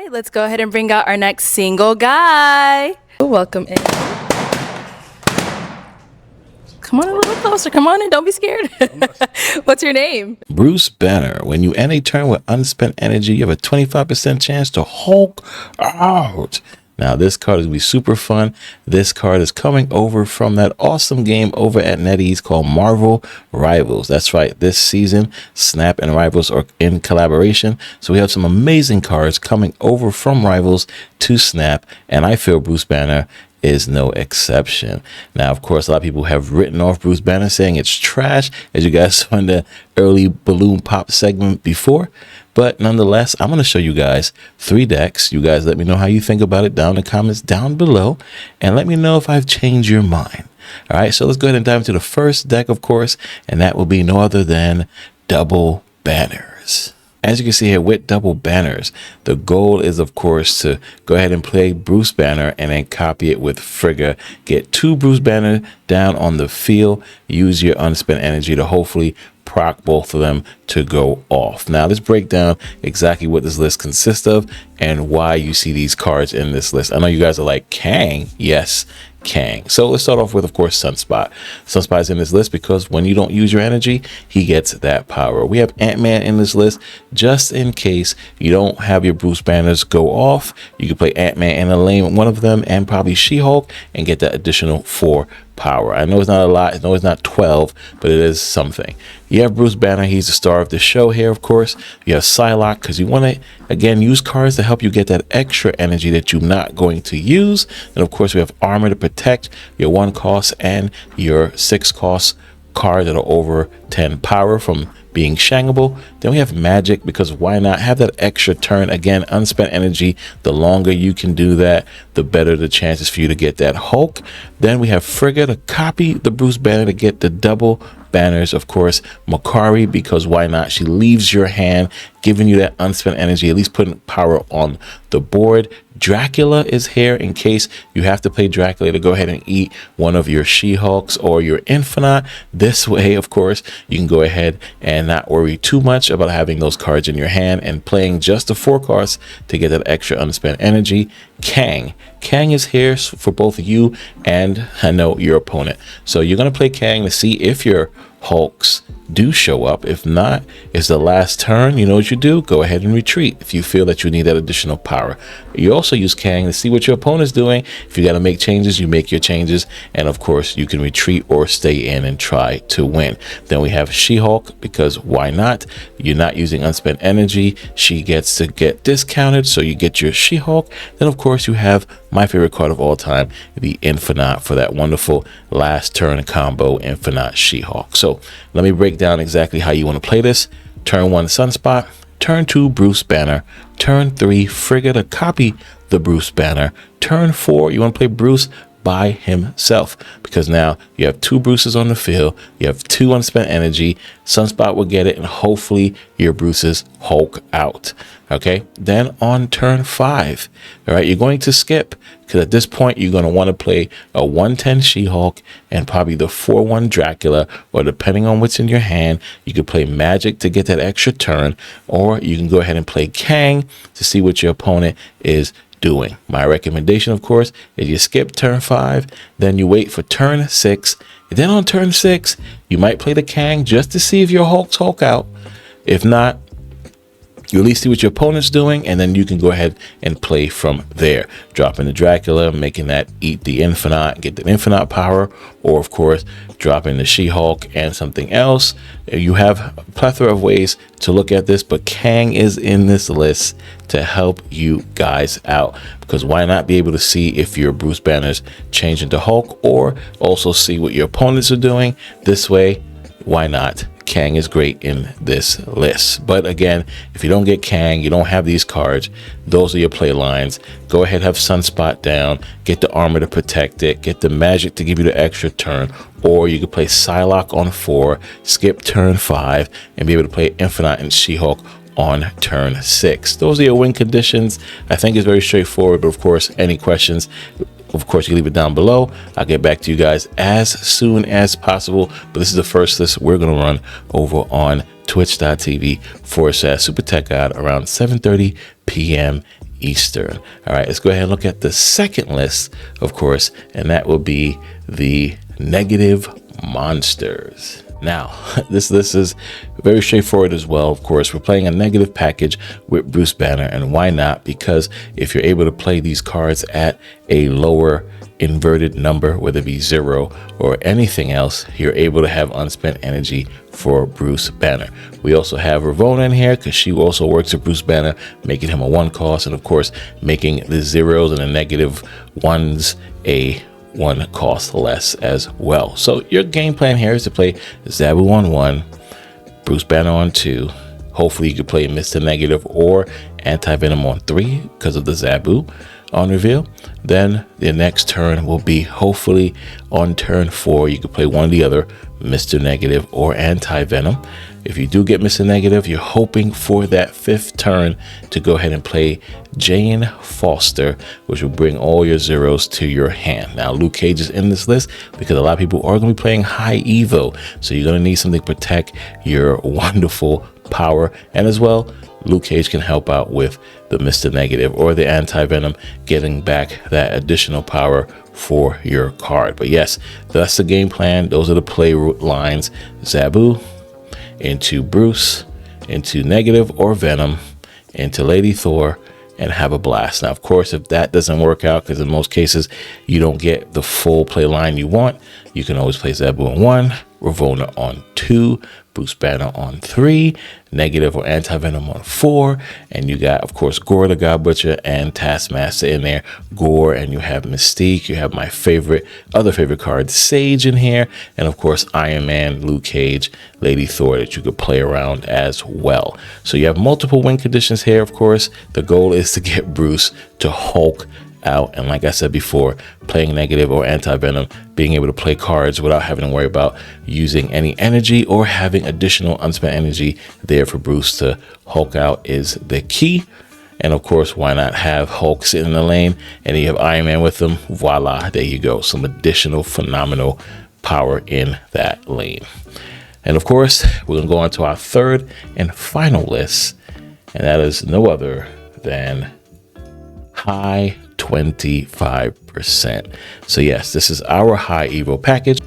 right, let's go ahead and bring out our next single guy. Welcome in. Come on a little closer. Come on in. Don't be scared. What's your name? Bruce Banner. When you end a turn with unspent energy, you have a 25% chance to Hulk out. Now, this card is going to be super fun. This card is coming over from that awesome game over at NetEase called Marvel Rivals. That's right. This season, Snap and Rivals are in collaboration. So we have some amazing cards coming over from Rivals to Snap. And I feel Bruce Banner is no exception. Now, of course, a lot of people have written off Bruce Banner saying it's trash, as you guys saw in the early balloon pop segment before. But nonetheless, I'm going to show you guys 3 decks. You guys let me know how you think about it down in the comments down below. And let me know if I've changed your mind. All right, so let's go ahead and dive into the first deck, of course. And that will be no other than Double Banners. As you can see here with Double Banners, the goal is, of course, to go ahead and play Bruce Banner and then copy it with Frigga. Get 2 Bruce Banner down on the field. Use your unspent energy to hopefully proc both of them to go off. Now, let's break down exactly what this list consists of and why you see these cards in this list. I know you guys are like, Kang? Yes, Kang. So let's start off with, of course, Sunspot. Sunspot is in this list because when you don't use your energy, he gets that power. We have Ant-Man in this list just in case you don't have your Bruce Banners go off. You can play Ant-Man and a lane one of them and probably She-Hulk and get that additional 4 power. I know it's not a lot. I know it's not 12, but it is something. You have Bruce Banner. He's the star of the show here, of course. You have Psylocke because you want to, again, use cards to help you get that extra energy that you're not going to use. And, of course, we have Armor to protect your 1 cost and your 6 cost cards that are over 10 power from being shangable. Then we have Magic because why not have that extra turn? Again, unspent energy. The longer you can do that, the better the chances for you to get that Hulk. Then we have Frigga to copy the Bruce Banner to get the Double Banners. Of course, Makari because why not? She leaves your hand, giving you that unspent energy, at least putting power on the board. Dracula is here in case you have to play Dracula to go ahead and eat one of your She-Hulks or your Infinite. This way, of course, you can go ahead and not worry too much about having those cards in your hand and playing just the 4 cards to get that extra unspent energy. Kang. Kang is here for both you and I know your opponent. So you're going to play Kang to see if your Hulks do show up. If not, it's the last turn. You know what you do? Go ahead and retreat if you feel that you need that additional power. You also use Kang to see what your opponent's doing. If you got to make changes, you make your changes. And of course, you can retreat or stay in and try to win. Then we have She-Hulk because why not? You're not using unspent energy. She gets to get discounted. So you get your She-Hulk. Then, of course, you have my favorite card of all time, the Infinite, for that wonderful last turn combo, Infinite She-Hulk. So let me break down exactly how you want to play this. Turn 1, Sunspot. Turn 2, Bruce Banner. Turn 3, Frigga to copy the Bruce Banner. Turn 4, you want to play Bruce by himself because now you have 2 Bruces on the field. You have 2 unspent energy. Sunspot will get it and hopefully your Bruces Hulk out. Okay, then on turn 5, all right, you're going to skip because at this point you're going to want to play a 110 She-Hulk and probably the 4-1 Dracula, or depending on what's in your hand, you could play Magic to get that extra turn, or you can go ahead and play Kang to see what your opponent is doing. My recommendation, of course, is you skip turn 5, then you wait for turn 6, and then on turn 6, you might play the Kang just to see if your Hulks Hulk out. If not, you at least see what your opponent's doing, and then you can go ahead and play from there. Dropping the Dracula, making that eat the Infinite, get the Infinite power, or of course, dropping the She-Hulk and something else. You have a plethora of ways to look at this, but Kang is in this list to help you guys out. Because why not be able to see if your Bruce Banners change into Hulk, or also see what your opponents are doing. This way, why not? Kang is great in this list. But again, if you don't get Kang, you don't have these cards, those are your play lines. Go ahead, have Sunspot down, get the Armor to protect it, get the Magic to give you the extra turn, or you could play Psylocke on 4, skip turn 5, and be able to play Infinite and She-Hulk on turn 6. Those are your win conditions. I think it's very straightforward, but of course, any questions, of course, you leave it down below. I'll get back to you guys as soon as possible. But this is the first list we're going to run over on twitch.tv/SuperTechGod around 7:30 p.m. Eastern. All right, let's go ahead and look at the second list, of course, and that will be the negative monsters. Now, this list is very straightforward as well. Of course, we're playing a negative package with Bruce Banner, and why not? Because if you're able to play these cards at a lower inverted number, whether it be 0 or anything else, you're able to have unspent energy for Bruce Banner. We also have Ravonna in here because she also works with Bruce Banner, making him a 1 cost, and of course, making the 0s and the negative 1s a 1 cost less as well. So your game plan here is to play Zabu on 1, Bruce Banner on 2. Hopefully you can play Mr. Negative or Anti-Venom on 3 because of the Zabu on reveal. Then the next turn will be hopefully on turn 4 you can play one or the other, Mr. Negative or Anti-Venom. If you do get Mr. Negative, you're hoping for that 5th turn to go ahead and play Jane Foster, which will bring all your 0s to your hand. Now, Luke Cage is in this list because a lot of people are going to be playing high Evo, so you're going to need something to protect your wonderful power. And as well, Luke Cage can help out with the Mr. Negative or the Anti-Venom, getting back that additional power for your card. But yes, that's the game plan. Those are the play lines. Zabu into Bruce, into Negative or Venom, into Lady Thor, and have a blast. Now, of course, if that doesn't work out, because in most cases you don't get the full play line you want, you can always play Zabu on 1, Ravonna on 2, Bruce Banner on 3, Negative or Anti-Venom on 4, and you got, of course, Gore the God Butcher and Taskmaster in there. Gore, and you have Mystique, you have my other favorite card, Sage, in here, and of course Iron Man, Luke Cage, Lady Thor that you could play around as well. So you have multiple win conditions here. Of course, the goal is to get Bruce to Hulk out, and like I said before, playing Negative or Anti-Venom, being able to play cards without having to worry about using any energy or having additional unspent energy there for Bruce to Hulk out is the key. And of course, why not have Hulk sit in the lane and you have Iron Man with him? Voila, there you go, some additional phenomenal power in that lane. And of course, we're gonna go on to our third and final list, and that is no other than high 25%. So yes, this is our high Evo package,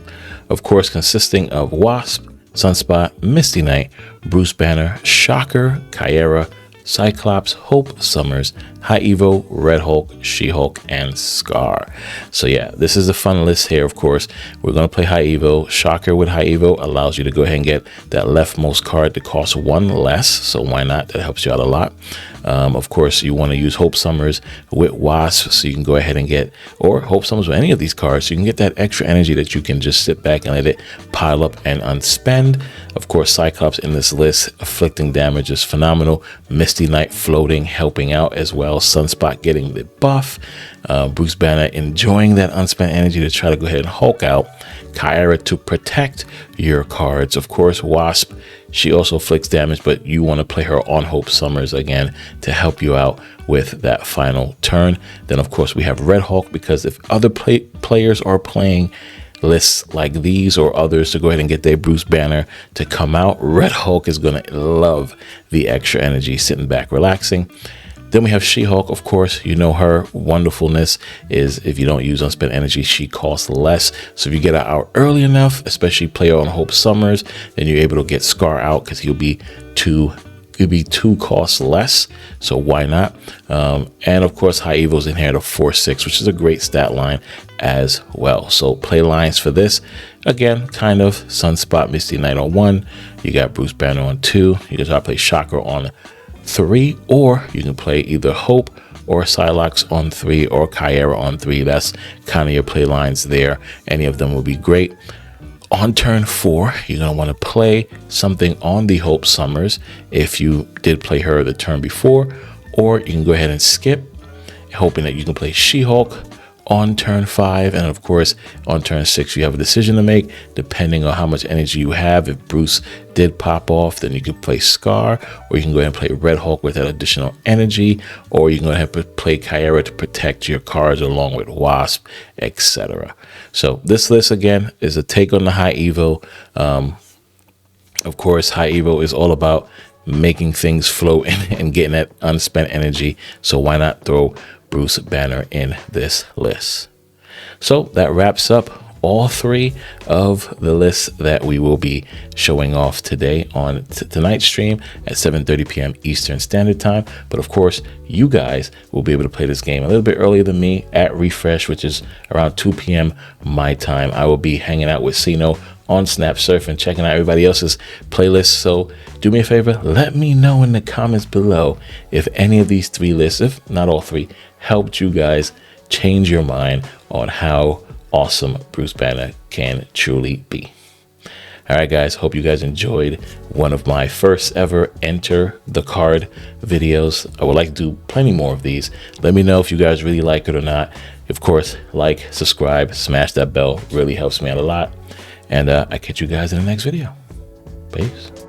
of course, consisting of Wasp, Sunspot, Misty Knight, Bruce Banner, Shocker, Kyra, Cyclops, Hope Summers, High Evo, Red Hulk, She-Hulk, and Scar. So yeah, this is a fun list here. Of course, we're going to play High Evo. Shocker with High Evo allows you to go ahead and get that leftmost card to cost 1 less. So why not? That helps you out a lot. Of course, you want to use Hope Summers with Wasp, so you can go ahead and get, or Hope Summers with any of these cards, so you can get that extra energy that you can just sit back and let it pile up and unspend. Of course, Cyclops in this list, afflicting damage is phenomenal. Misty Knight floating, helping out as well. Sunspot getting the buff. Bruce Banner enjoying that unspent energy to try to go ahead and Hulk out. Kyra to protect your cards. Of course, Wasp, she also afflicts damage, but you want to play her on Hope Summers again to help you out with that final turn. Then, of course, we have Red Hulk, because if other players are playing lists like these or others to go ahead and get their Bruce Banner to come out, Red Hulk is going to love the extra energy, sitting back, relaxing. Then we have She-Hulk, of course. You know her wonderfulness is if you don't use unspent energy, she costs less. So if you get her out early enough, especially play her on Hope Summers, then you're able to get Scar out because he'll be 2 costs less. So why not? And of course, High Evo's in here at a 4/6, which is a great stat line as well. So play lines for this, again, kind of Sunspot, Misty Knight on 1. You got Bruce Banner on 2. You can try to play Shocker on 3, or you can play either Hope or Psylocke on 3 or Kyra on 3. That's kind of your play lines there. Any of them will be great. On turn 4, you're going to want to play something on the Hope Summers if you did play her the turn before, or you can go ahead and skip, hoping that you can play She-Hulk on turn 5, and of course on turn 6 you have a decision to make depending on how much energy you have. If Bruce did pop off, then you can play Scar, or you can go ahead and play Red Hulk with that additional energy, or you can go ahead and play Kyra to protect your cards along with Wasp, etc. So this list again is a take on the High Evo. Of course, High Evo is all about making things flow and getting that unspent energy. So why not throw Bruce Banner in this list? So that wraps up all three of the lists that we will be showing off today on tonight's stream at 7:30 p.m. Eastern Standard Time. But of course, you guys will be able to play this game a little bit earlier than me at refresh, which is around 2 p.m. my time. I will be hanging out with Sino on Snap Surf and checking out everybody else's playlists. So do me a favor, let me know in the comments below if any of these three lists, if not all three, helped you guys change your mind on how awesome Bruce Banner can truly be. All right, guys, hope you guys enjoyed one of my first ever Enter the Card videos. I would like to do plenty more of these. Let me know if you guys really like it or not. Of course, like, subscribe, smash that bell. Really helps me out a lot. And I catch you guys in the next video. Peace.